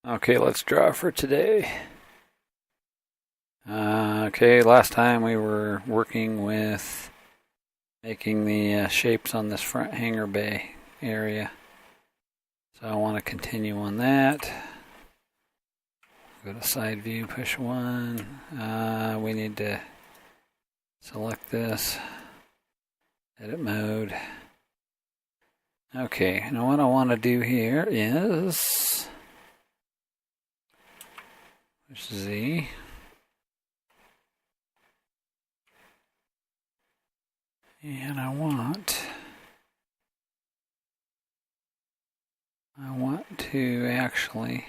Okay, let's draw for today. Okay, last time we were working with making the shapes on this front hangar bay area. So I want to continue on that. Go to side view, push 1. We need to select this, edit mode. Okay, now what I want to do here is push Z. And I want to actually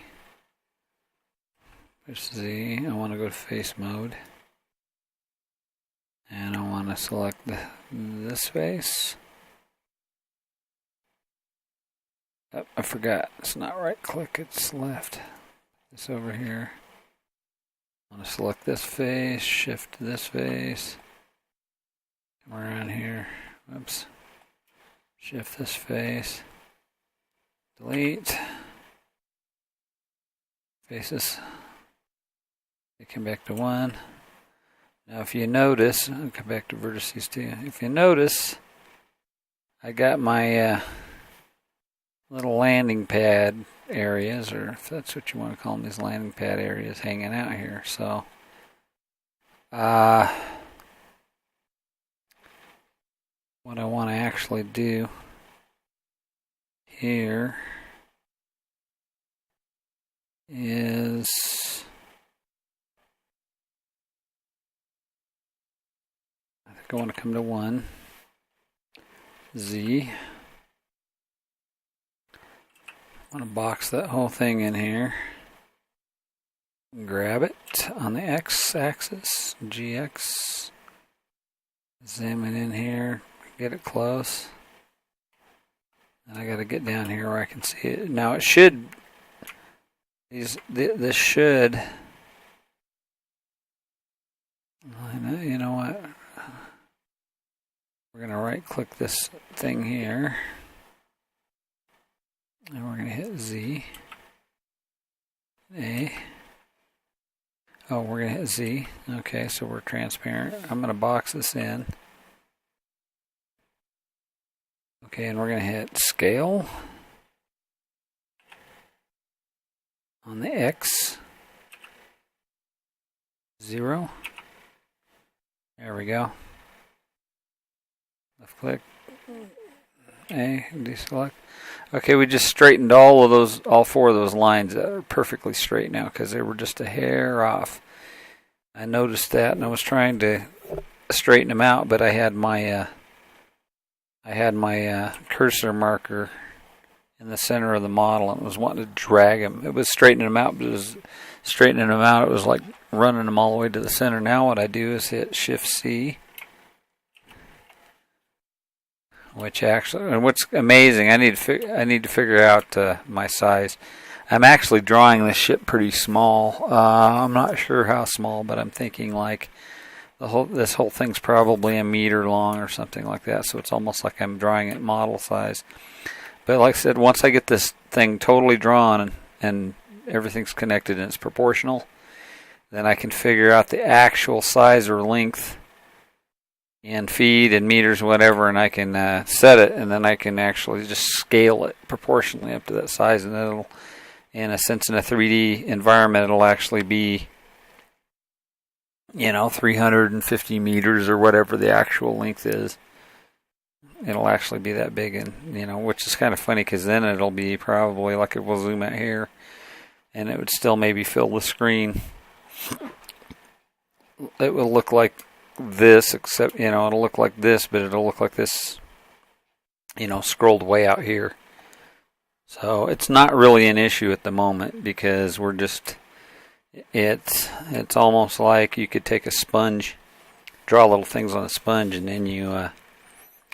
push Z. I want to go to face mode. And I want to select this face. Oh, I forgot. It's not right click, it's left. It's over here. I want to select this face, shift this face. Come around here. Whoops. Shift this face. Delete. Faces. They come back to 1. Now if you notice, I'll come back to vertices too. If you notice, I got my little landing pad areas, or if that's what you want to call them, these landing pad areas hanging out here. So, what I want to actually do here is I think I want to come to 1, Z. I want to box that whole thing in here. Grab it on the X axis, GX. Zoom it in here, get it close. And I got to get down here where I can see it. Now it should, this should, you know what? We're going to right click this thing here. And we're going to hit Z. A. Oh, we're going to hit Z. Okay, so we're transparent. I'm going to box this in. Okay, and we're going to hit scale on the X. 0. There we go. Left click. A, deselect. Okay, we just straightened all 4 of those lines that are perfectly straight now because they were just a hair off. I noticed that and I was trying to straighten them out, but I had my cursor marker in the center of the model and was wanting to drag them. It was straightening them out, but it was straightening them out. It was like running them all the way to the center. Now what I do is hit Shift C. Which actually, and what's amazing, I need to figure out my size. I'm actually drawing this ship pretty small. I'm not sure how small, but I'm thinking like this whole thing's probably 1 meter long or something like that. So it's almost like I'm drawing it model size. But like I said, once I get this thing totally drawn and everything's connected and it's proportional, then I can figure out the actual size or length in feet and meters, whatever, and I can set it, and then I can actually just scale it proportionally up to that size, and it'll, in a sense, in a 3D environment, it'll actually be, 350 meters or whatever the actual length is. It'll actually be that big, and which is kind of funny because then it'll be probably like it will zoom out here, and it would still maybe fill the screen. It will look like this, except it'll look like this, but it'll look like this, scrolled way out here. So it's not really an issue at the moment because we're just it's almost like you could take a sponge, draw little things on a sponge, and then you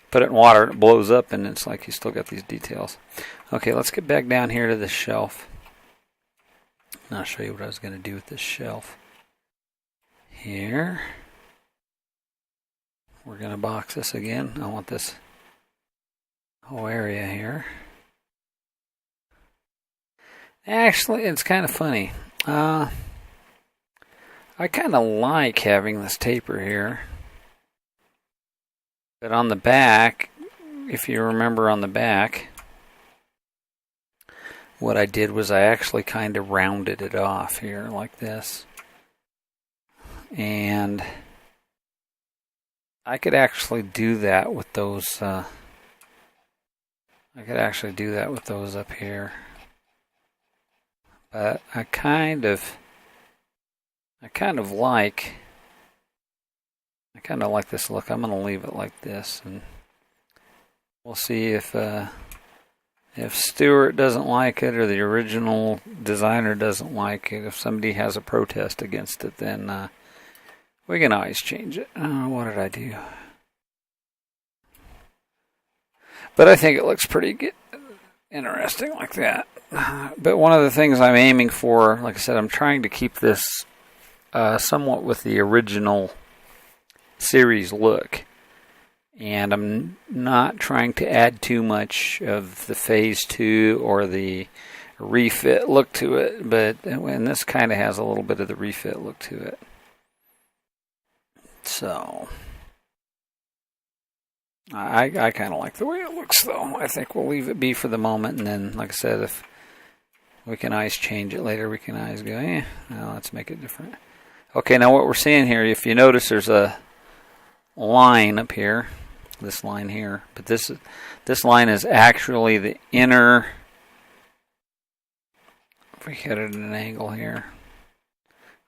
put it in water and it blows up, and it's like you still got these details. Okay, let's get back down here to this shelf. And I'll show you what I was going to do with this shelf here. We're going to box this again. I want this whole area here. Actually, it's kind of funny. I kind of like having this taper here. But on the back, if you remember on the back, what I did was I actually kind of rounded it off here like this. And I could actually do that with those, up here. But I kind of like this look. I'm going to leave it like this, and we'll see if Stuart doesn't like it or the original designer doesn't like it. If somebody has a protest against it, then we can always change it. What did I do? But I think it looks pretty good, interesting like that. But one of the things I'm aiming for, like I said, I'm trying to keep this somewhat with the original series look. And I'm not trying to add too much of the Phase 2 or the refit look to it, and this kind of has a little bit of the refit look to it. So I kind of like the way it looks, though. I think we'll leave it be for the moment, and then, like I said, if we can always change it later, we can always go, now let's make it different. Okay, now what we're seeing here, if you notice, there's a line up here, this line here, but this line is actually the inner. If we hit it at an angle here,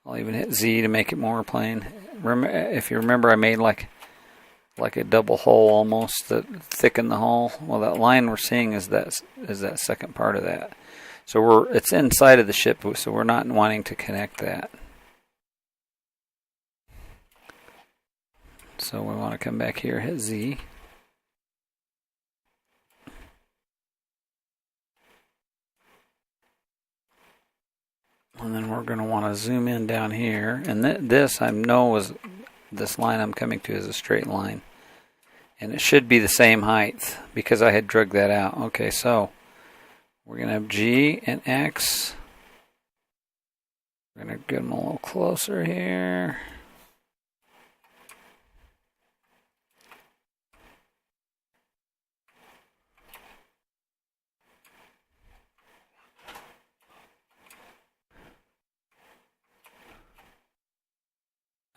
I'll even hit Z to make it more plain. If you remember, I made like a double hole almost that thickened the hole. Well, that line we're seeing is that second part of that. So it's inside of the ship, so we're not wanting to connect that. So we want to come back here, hit Z. And then we're going to want to zoom in down here. And this I know is this line I'm coming to is a straight line. And it should be the same height because I had drug that out. Okay, so we're going to have G and X. We're going to get them a little closer here.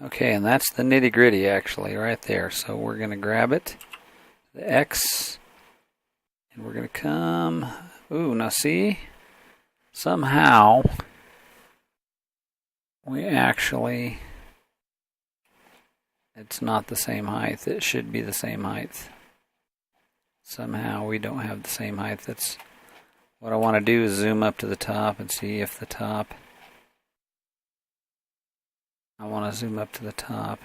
Okay, and that's the nitty-gritty actually right there. So we're going to grab it, the X, and we're going to come. Ooh, now see? Somehow we actually, it's not the same height. It should be the same height. Somehow we don't have the same height. That's what I want to do, is zoom up to the top and see if the top, I want to zoom up to the top.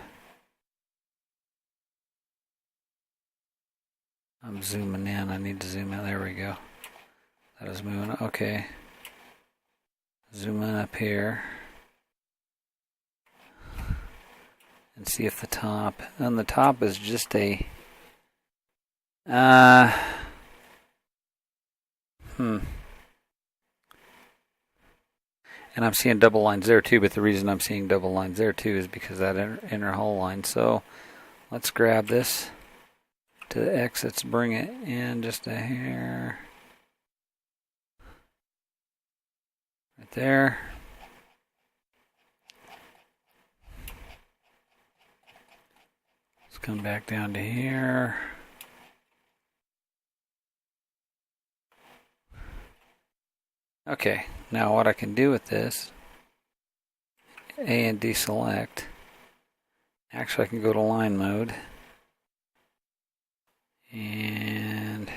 I'm zooming in. I need to zoom in. There we go. That is moving. Okay. Zoom in up here. And see if the top. And the top is just a. And I'm seeing double lines there too, but the reason I'm seeing double lines there too is because that inner hull line. So let's grab this to the X. Let's bring it in just a hair. Right there. Let's come back down to here. Okay, now what I can do with this, A and deselect. Actually, I can go to line mode. And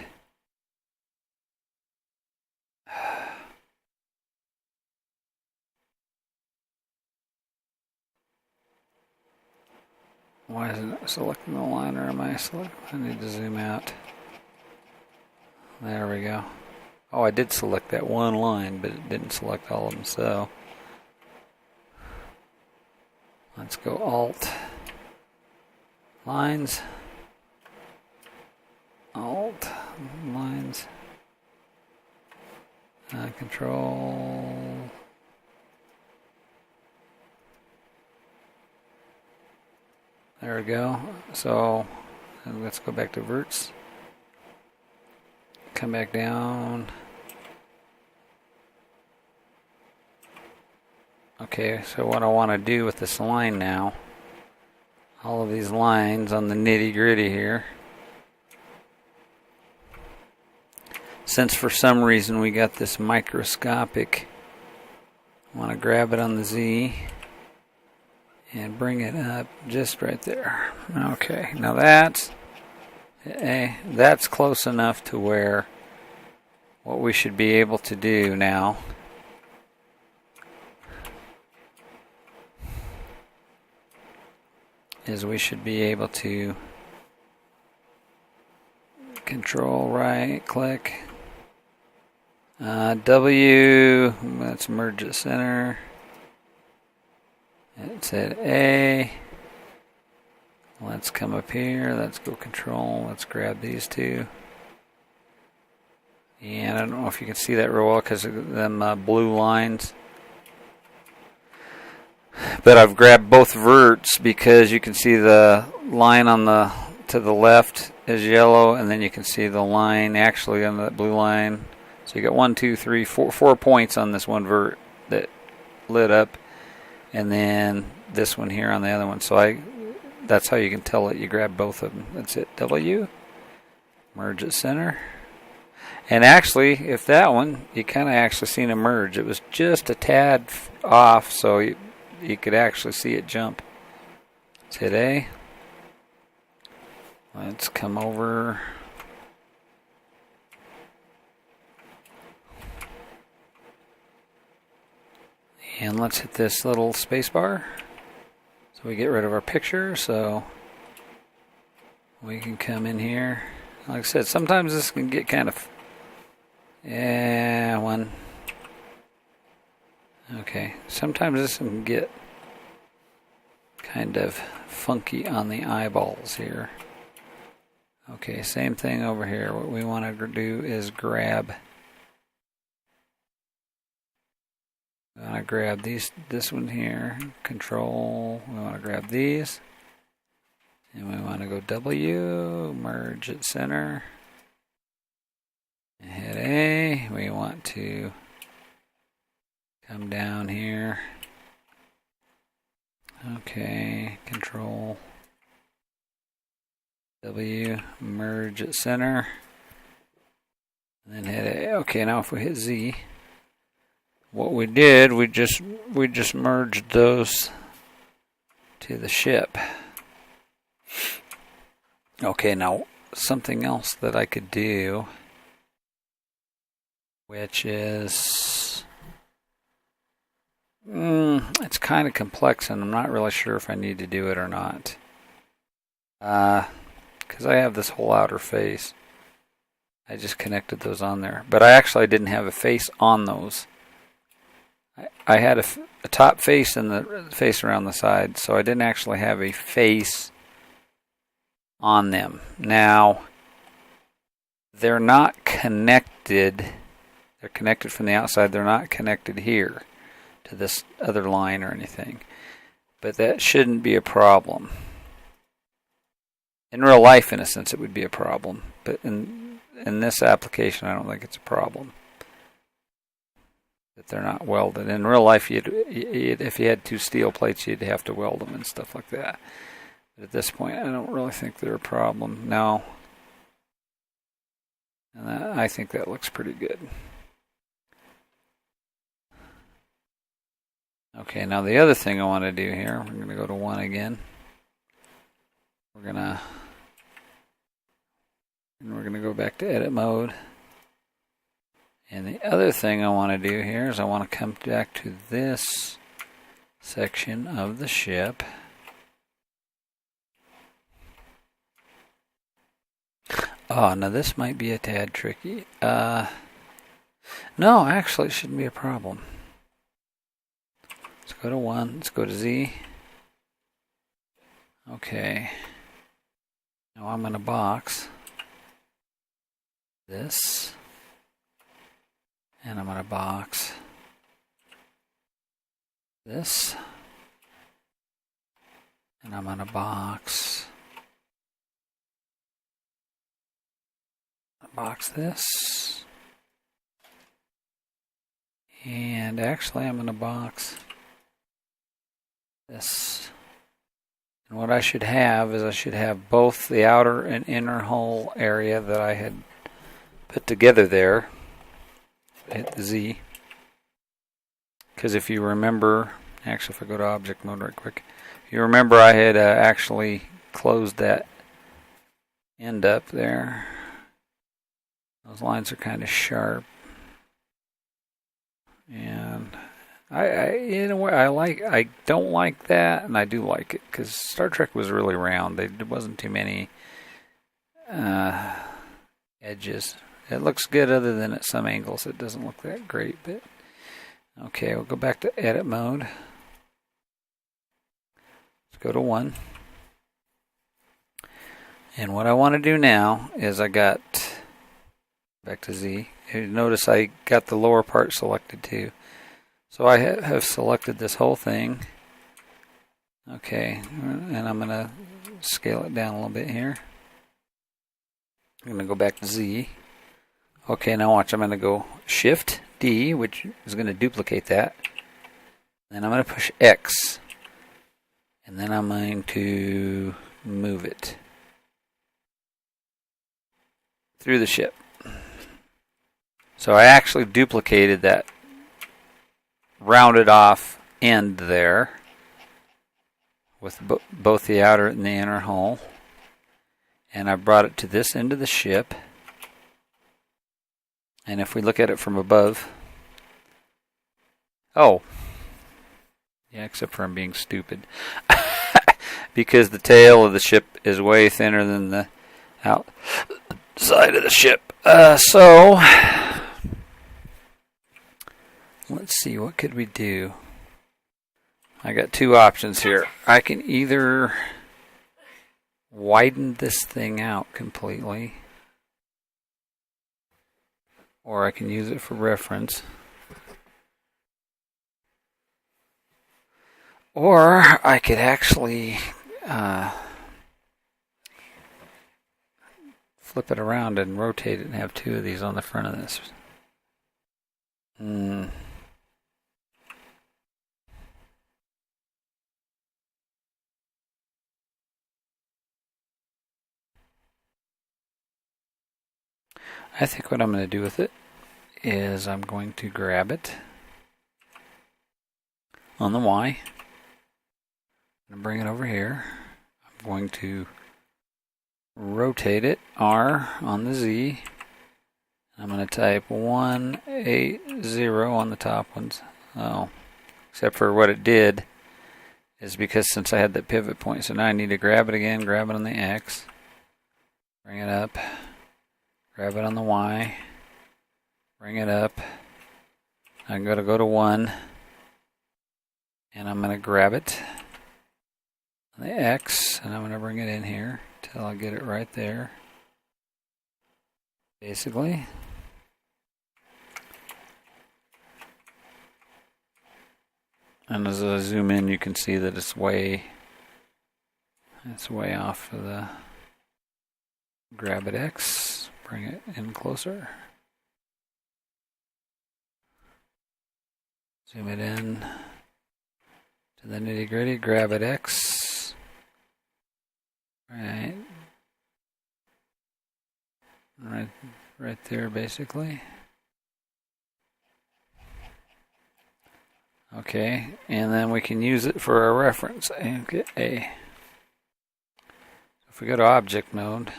why isn't it selecting the line, or am I selecting? I need to zoom out. There we go. Oh, I did select that one line, but it didn't select all of them, so let's go Alt, Lines, Alt, Lines, Control. There we go. So let's go back to verts. Come back down. Okay, so what I want to do with this line now, all of these lines on the nitty gritty here, since for some reason we got this microscopic, I want to grab it on the Z and bring it up just right there. Okay, now that's close enough to where what we should be able to do now is we should be able to control right click W, let's merge it center. It said A. Let's come up here, let's go control, let's grab these two. And I don't know if you can see that real well because of them blue lines. But I've grabbed both verts because you can see the line on the to the left is yellow, and then you can see the line actually on the blue line. So you got 1, 2, 3, 4 points on this one vert that lit up, and then this one here on the other one. So that's how you can tell that you grab both of them. That's it. W, merge at center. And actually, if that one, you kind of actually seen it merge. It was just a tad off, so you could actually see it jump. Let's hit A. Let's come over. And let's hit this little space bar. So we get rid of our picture, so we can come in here. Like I said, sometimes this can get kind of... Yeah, one. Okay, sometimes this can get kind of funky on the eyeballs here. Okay, same thing over here. What we want to do is grab... We want to grab this one here, control, we want to grab these, and we want to go W, merge at center, and hit A. We want to come down here, okay, control, W, merge at center, and then hit A. Okay, now if we hit Z, what we did, we just merged those to the ship. Okay, now something else that I could do, which is it's kind of complex, and I'm not really sure if I need to do it or not. Because I have this whole outer face. I just connected those on there, but I didn't have a face on those. I had a top face and the face around the side, so I didn't actually have a face on them. Now, they're not connected. They're connected from the outside. They're not connected here to this other line or anything. But that shouldn't be a problem. In real life, in a sense, it would be a problem. But in this application, I don't think it's a problem. That they're not welded. In real life, if you had two steel plates, you'd have to weld them and stuff like that. But at this point, I don't really think they're a problem. No. And I think that looks pretty good. Okay, now the other thing I want to do here, we're going to go to 1 again. We're going to go back to edit mode. And the other thing I want to do here is I want to come back to this section of the ship. Oh, now this might be a tad tricky. No, actually it shouldn't be a problem. Let's go to 1, let's go to Z. Okay. Now I'm going to box this. And I'm going to box this. And I'm going to box this. And actually, I'm going to box this. And what I should have is I should have both the outer and inner hull area that I had put together there. Hit the Z. Because if you remember, actually if I go to object mode right quick, if you remember I had actually closed that end up there. Those lines are kind of sharp. And in a way, I don't like that, and I do like it because Star Trek was really round. There wasn't too many edges. It looks good, other than at some angles it doesn't look that great. But okay, we'll go back to edit mode. Let's go to 1. And what I want to do now is I got back to Z. You notice I got the lower part selected too. So I have selected this whole thing. Okay, and I'm going to scale it down a little bit here. I'm going to go back to Z. Okay, now watch. I'm going to go Shift D, which is going to duplicate that. Then I'm going to push X. And then I'm going to move it through the ship. So I actually duplicated that rounded off end there with both the outer and the inner hull. And I brought it to this end of the ship. And if we look at it from above, oh, yeah, except for I'm being stupid. Because the tail of the ship is way thinner than the outside of the ship. So let's see, what could we do? I got two options here. I can either widen this thing out completely, or I can use it for reference. Or I could actually flip it around and rotate it and have two of these on the front of this. I think what I'm going to do with it is I'm going to grab it on the Y and bring it over here. I'm going to rotate it R on the Z. I'm going to type 180 on the top ones. Oh, except for what it did is because since I had that pivot point, so now I need to grab it again, grab it on the X, bring it up. Grab it on the Y, bring it up. I'm going to go to 1, and I'm going to grab it on the X, and I'm going to bring it in here till I get it right there, basically. And as I zoom in, you can see that it's way off of the grab it X. Bring it in closer. Zoom it in to the nitty gritty. Grab it X. Right there, basically. Okay, and then we can use it for our reference. Okay. If we go to object mode.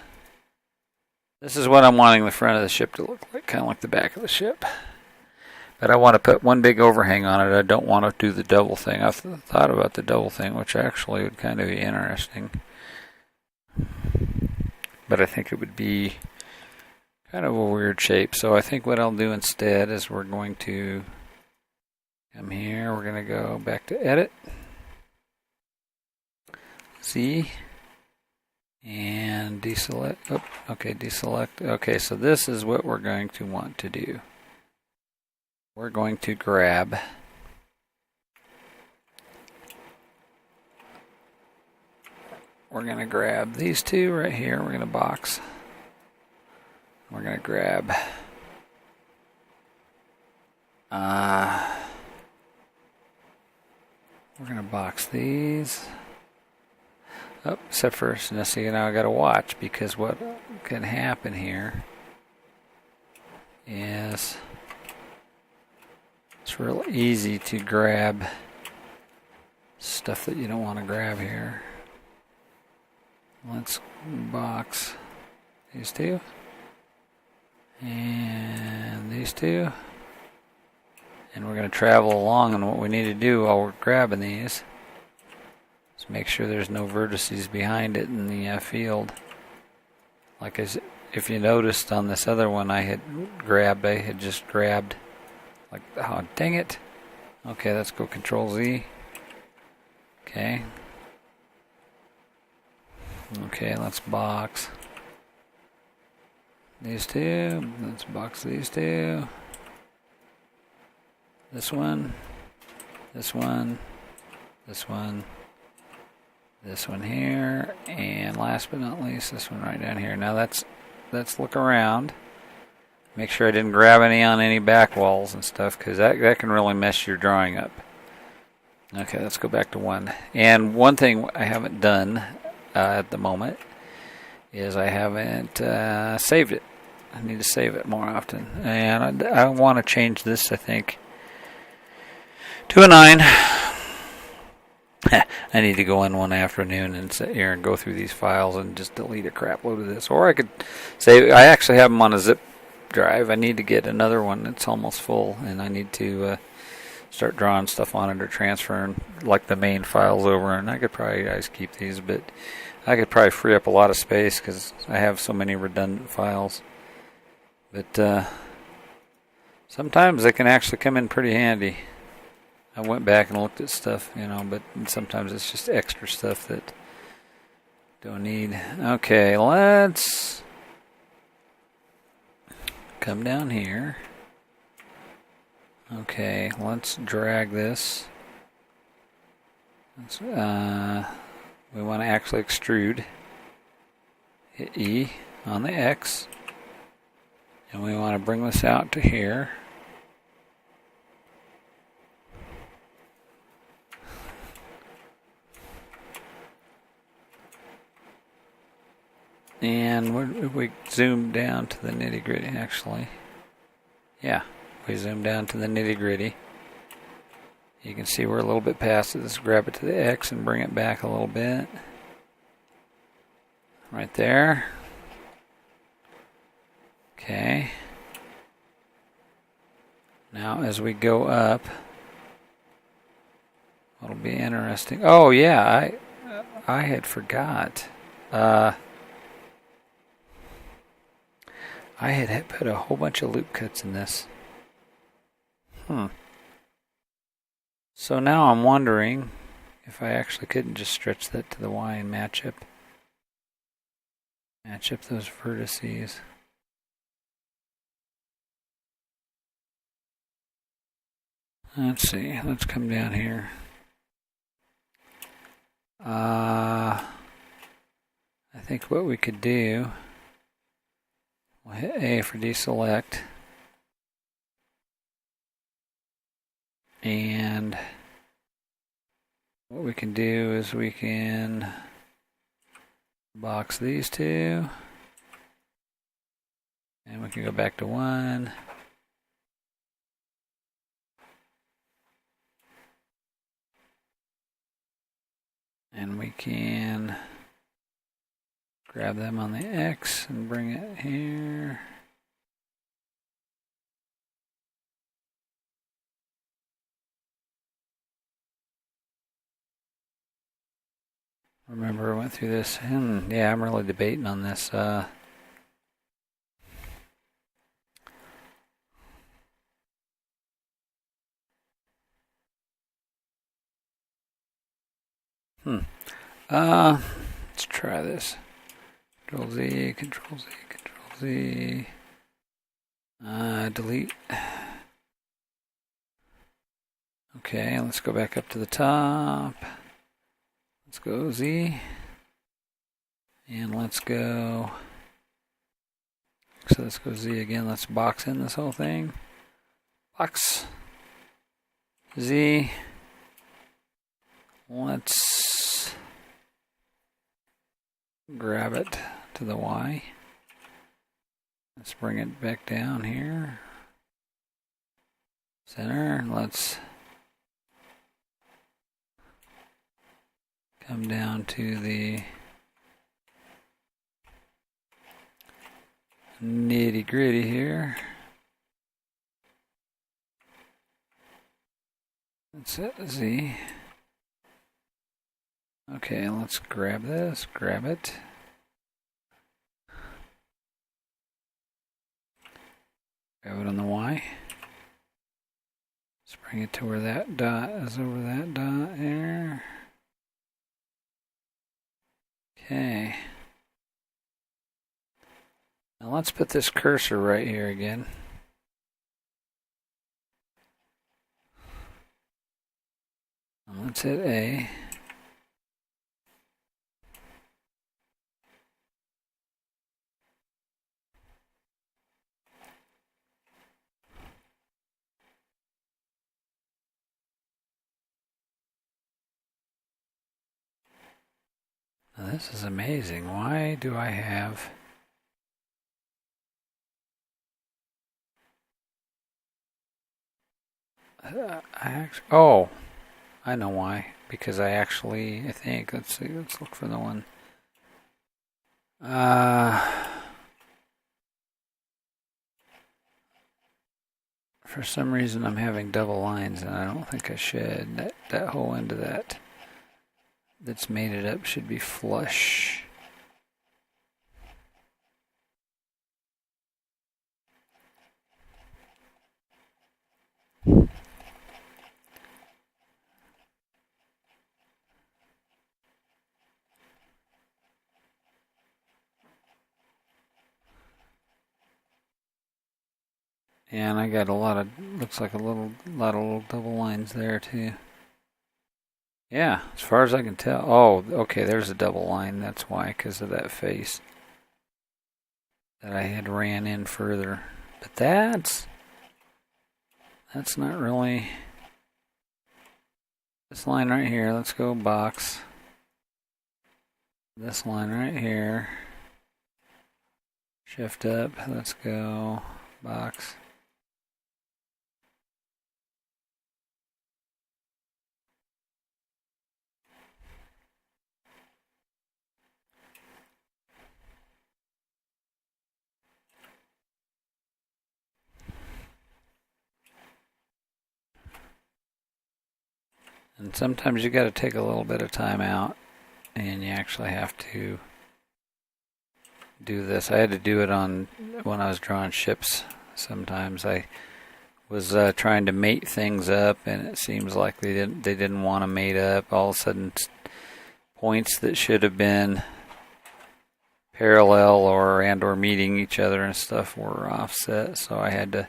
This is what I'm wanting the front of the ship to look like, kind of like the back of the ship. But I want to put one big overhang on it. I don't want to do the double thing. I've thought about the double thing, which actually would kind of be interesting. But I think it would be kind of a weird shape. So I think what I'll do instead is we're going to come here. We're going to go back to Edit. Z. And deselect. Oh, okay, deselect. Okay, so this is what we're going to want to do. we're going to grab these two right here. We're going to box. We're going to grab we're going to box these. Oh, except for, now see, now I got to watch, because what can happen here is it's real easy to grab stuff that you don't want to grab here. Let's box these two and these two, and we're going to travel along, and what we need to do while we're grabbing these is make sure there's no vertices behind it in the field. Like if you noticed on this other one I had just grabbed, like, oh dang it. Okay, let's go Control Z. Okay, let's box these two. Let's box these two. This one, this one, this one, this one here, and last but not least, this one right down here. Now let's look around. Make sure I didn't grab any on any back walls and stuff, because that can really mess your drawing up. Okay, let's go back to one. And one thing I haven't done at the moment is I haven't saved it. I need to save it more often. And I want to change this, I think, to a 9. I need to go in one afternoon and sit here and go through these files and just delete a crap load of this. Or I could save. I actually have them on a zip drive. I need to get another one that's almost full, and I need to start drawing stuff on it or transferring like the main files over. And I could probably guys keep these, but I could probably free up a lot of space because I have so many redundant files. But sometimes they can actually come in pretty handy. I went back and looked at stuff, but sometimes it's just extra stuff that don't need. Okay, let's come down here. Okay, let's drag this. We want to actually extrude. Hit E on the X. And we want to bring this out to here. And we zoom down to the nitty-gritty, actually. Yeah, we zoom down to the nitty-gritty. You can see we're a little bit past it. Let's grab it to the X and bring it back a little bit. Right there. Okay. Now as we go up, it'll be interesting. Oh yeah, I had forgot. I had put a whole bunch of loop cuts in this. So now I'm wondering if I actually couldn't just stretch that to the Y and match up those vertices. Let's see. Let's come down here. I think what we could do, we'll hit A for deselect. And what we can do is we can box these two. And we can go back to 1. And we can grab them on the X and bring it here. Remember I went through this, and yeah, I'm really debating on this. Let's try this. Control Z, Control Z, Control Z. Delete. Okay, let's go back up to the top. Let's go Z. And let's go. So let's go Z again. Let's box in this whole thing. Box. Z. Let's grab it to the Y. Let's bring it back down here. Center. Let's come down to the nitty gritty here. That's it, Z. Okay, let's grab this, grab it. Grab it on the Y. Let's bring it to where that dot is over that dot there. Okay. Now let's put this cursor right here again. And let's hit A. Now this is amazing. Why do I have... I know why. Because I think, let's see, let's look for the one. For some reason I'm having double lines and I don't think I should. That whole end of that's made it up should be flush. And I got looks like a lot of little double lines there too. Yeah, as far as I can tell. Oh, okay, there's a double line. That's why, because of that face that I had ran in further. But that's not really... This line right here, let's go box. This line right here. Shift up, let's go box. And sometimes you got to take a little bit of time out, and you actually have to do this. I had to do it when I was drawing ships. Sometimes I was trying to mate things up, and it seems like they didn't want to mate up. All of a sudden, points that should have been parallel or meeting each other and stuff were offset. So I had to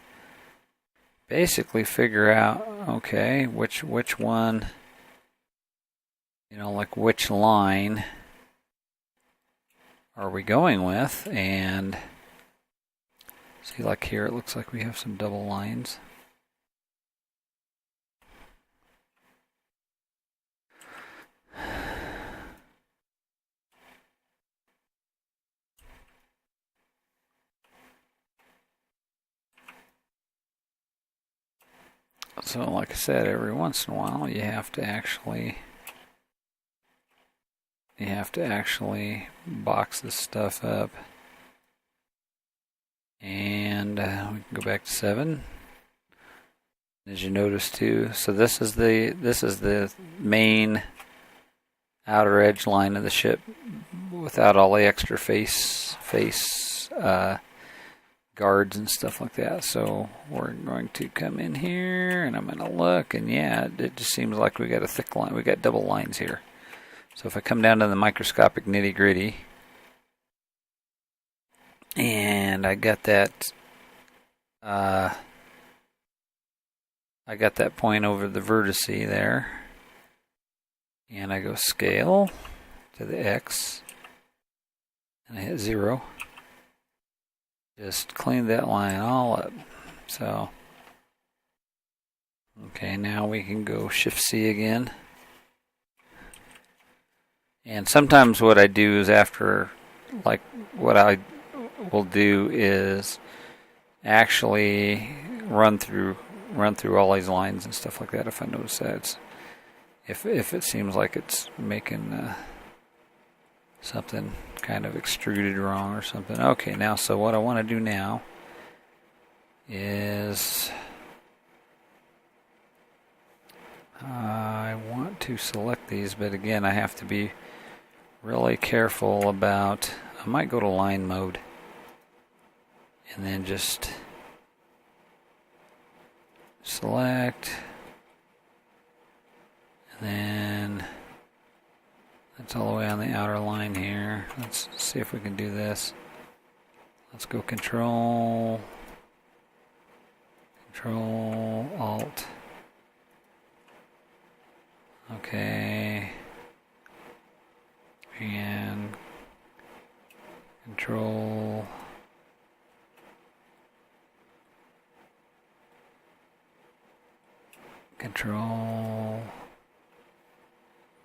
basically figure out, okay, which one, like which line are we going with? And see, like here, it looks like we have some double lines. So, like I said, every once in a while, you have to actually box this stuff up. And we can go back to 7. As you notice too, so this is the main outer edge line of the ship without all the extra face guards and stuff like that. So we're going to come in here and I'm going to look, and yeah, it just seems like we got a thick line. We got double lines here. So if I come down to the microscopic nitty gritty, and I got that I got that point over the vertex there. And I go scale to the X. And I hit 0. Just clean that line all up. So, okay, now we can go Shift C again. And sometimes what I do is after, like what I will do is actually run through all these lines and stuff like that if I notice that it's, if it seems like it's making something kind of extruded wrong or something. Okay, now so what I want to do now is I want to select these, but again I have to be really careful about, I might go to line mode and then just select, and then that's all the way on the outer line here. Let's see if we can do this. Let's go Control, Alt. Okay. And Control.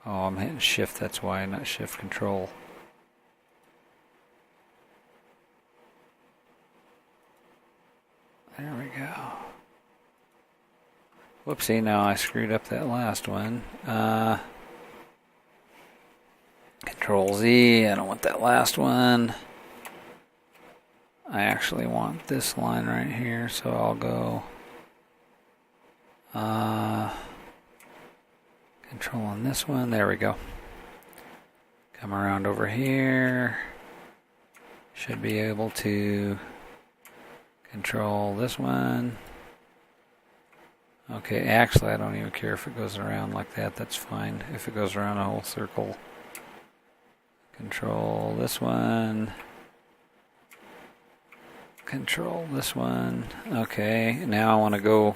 Oh, I'm hitting Shift, that's why, not Shift, Control. There we go. Whoopsie, now I screwed up that last one. Control Z, I don't want that last one. I actually want this line right here, so I'll go Control on this one. There we go. Come around over here. Should be able to control this one. Okay, actually I don't even care if it goes around like that. That's fine. If it goes around a whole circle. Control this one. Control this one. Okay, now I want to go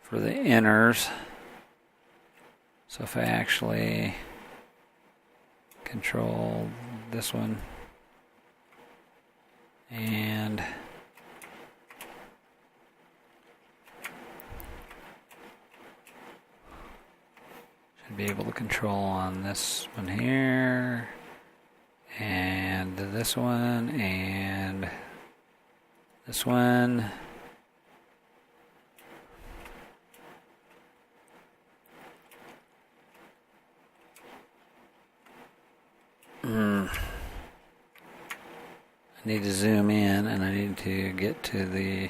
for the inners. So if I actually control this one and should be able to control on this one here and this one and this one. I need to zoom in and I need to get to the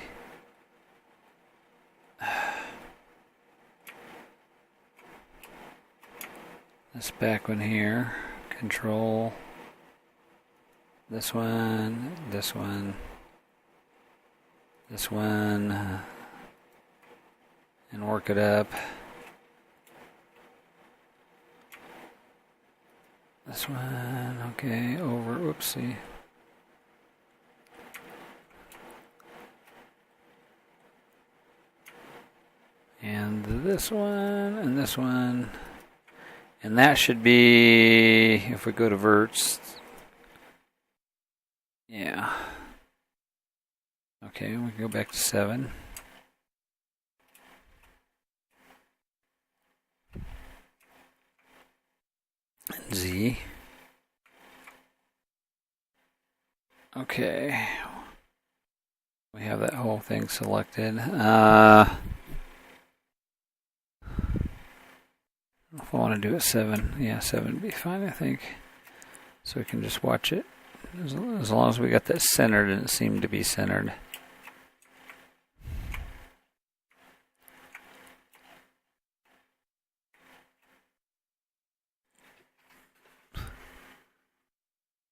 this back one here. Control this one, this one, this one, and work it up. This one, okay, over, whoopsie. And this one, and this one. And that should be, if we go to verts, yeah. Okay, we can go back to 7. And Z. Okay. We have that whole thing selected. If I want to do it 7, yeah, 7 would be fine, I think. So we can just watch it. As long as we got that centered, and it seemed to be centered.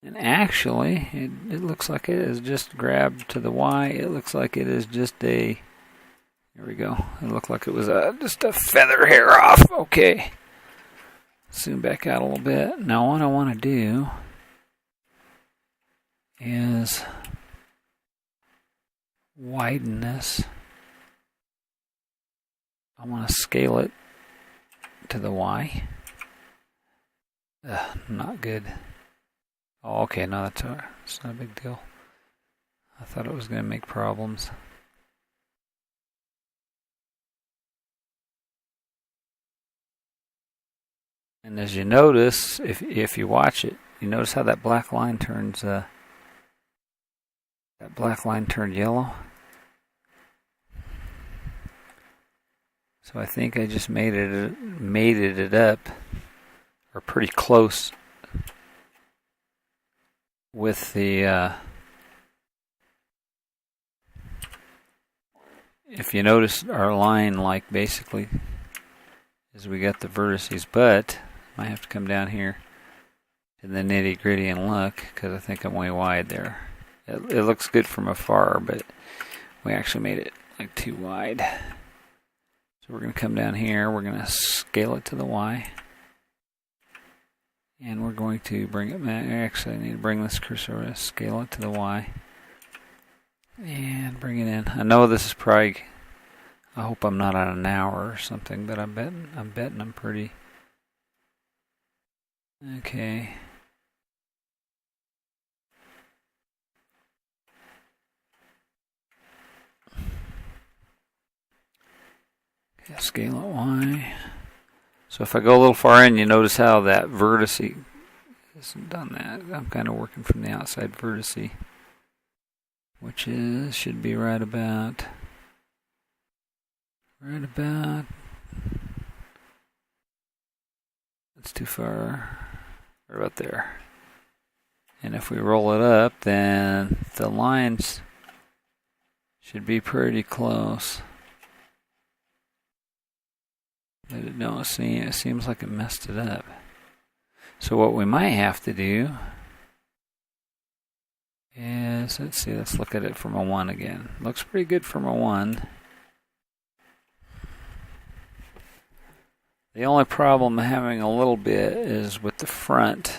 And actually, it looks like it is just grabbed to the Y. It looks like it is just a, here we go. It looked like it was just a feather hair off. Okay. Zoom back out a little bit. Now what I want to do is widen this I want to scale it to the Y. Not good. Oh, okay, no, it's not a big deal. I thought it was going to make problems. And as you notice, if you watch it, you notice how that black line turns turned yellow. So I think I just mated it up, or pretty close with the. If you notice, our line, like, basically is we got the vertices, but I might have to come down here to the nitty gritty and look, because I think I'm way wide there. It looks good from afar, but we actually made it like too wide. So we're going to come down here, we're going to scale it to the Y, and we're going to bring it back. Actually, I need to bring this cursor over, scale it to the Y, and bring it in. I know this is probably, I hope I'm not on an hour or something, but I'm betting I'm pretty. Okay. Okay, scale it Y. So if I go a little far in, you notice how that vertex hasn't done that. I'm kind of working from the outside vertex, which should be right about. That's too far. Right about there. And if we roll it up, then the lines should be pretty close. But no, see, it seems like it messed it up. So what we might have to do is, let's look at it from a 1 again. Looks pretty good from a 1. The only problem I'm having a little bit is with the front.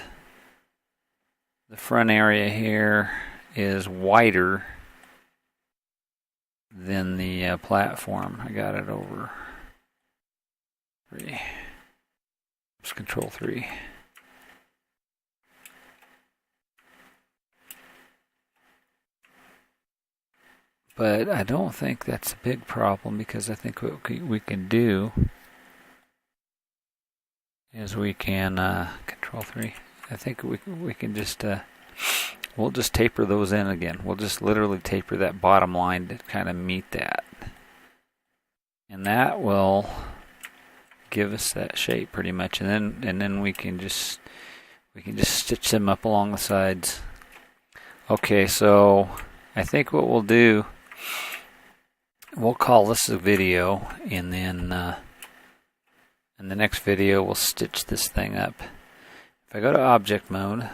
The front area here is wider than the platform. I got it over 3. Let's Control 3. But I don't think that's a big problem, because I think what we can do is we can Control 3. I think we can just we'll just taper those in again. We'll just literally taper that bottom line to kind of meet that, and that will give us that shape pretty much. And then we can just stitch them up along the sides. Okay, so I think what we'll do, we'll call this a video, and then in the next video we'll stitch this thing up. If I go to object mode,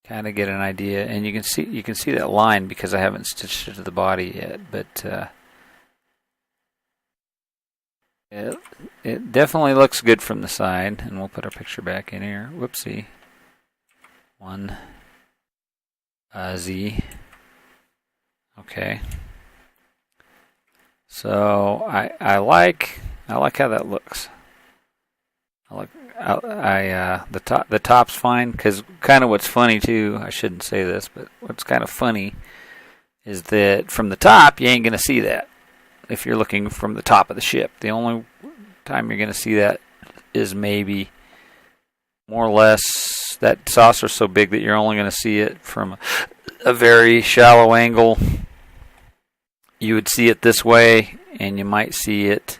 kind of get an idea, and you can see that line because I haven't stitched it to the body yet, but it definitely looks good from the side. And we'll put our picture back in here. Whoopsie. 1 Z. Okay. So I like how that looks. The top's fine, because kind of what's funny too, I shouldn't say this, but what's kind of funny is that from the top you ain't gonna see that if you're looking from the top of the ship. The only time you're gonna see that is maybe more or less that saucer's so big that you're only gonna see it from a very shallow angle. You would see it this way, and you might see it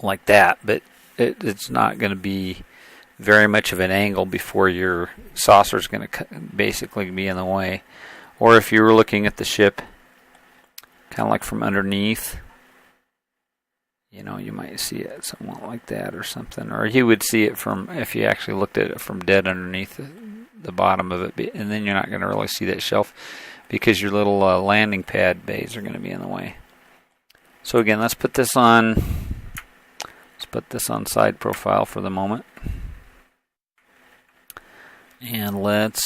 like that, but it's not going to be very much of an angle before your saucer is going to basically be in the way. Or if you were looking at the ship kind of like from underneath, you might see it somewhat like that or something. Or you would see it from, if you actually looked at it from dead underneath the bottom of it, and then you're not going to really see that shelf because your little landing pad bays are going to be in the way. So again, let's put this on side profile for the moment. And let's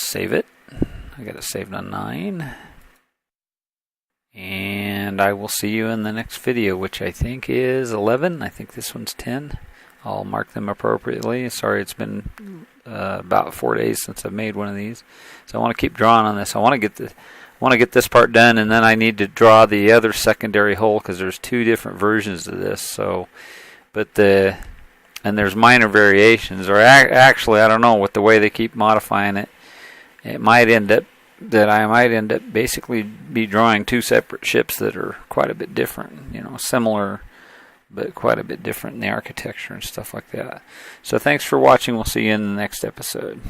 save it. I got it saved on 9. And I will see you in the next video, which I think is 11. I think this one's 10. I'll mark them appropriately. Sorry, it's been about 4 days since I've made one of these. So I want to keep drawing on this. I want to get this part done, and then I need to draw the other secondary hole because there's 2 different versions of this. So, and there's minor variations, or actually, I don't know, with the way they keep modifying it, it might end up that I might end up basically be drawing 2 separate ships that are quite a bit different, similar, but quite a bit different in the architecture and stuff like that. So thanks for watching. We'll see you in the next episode.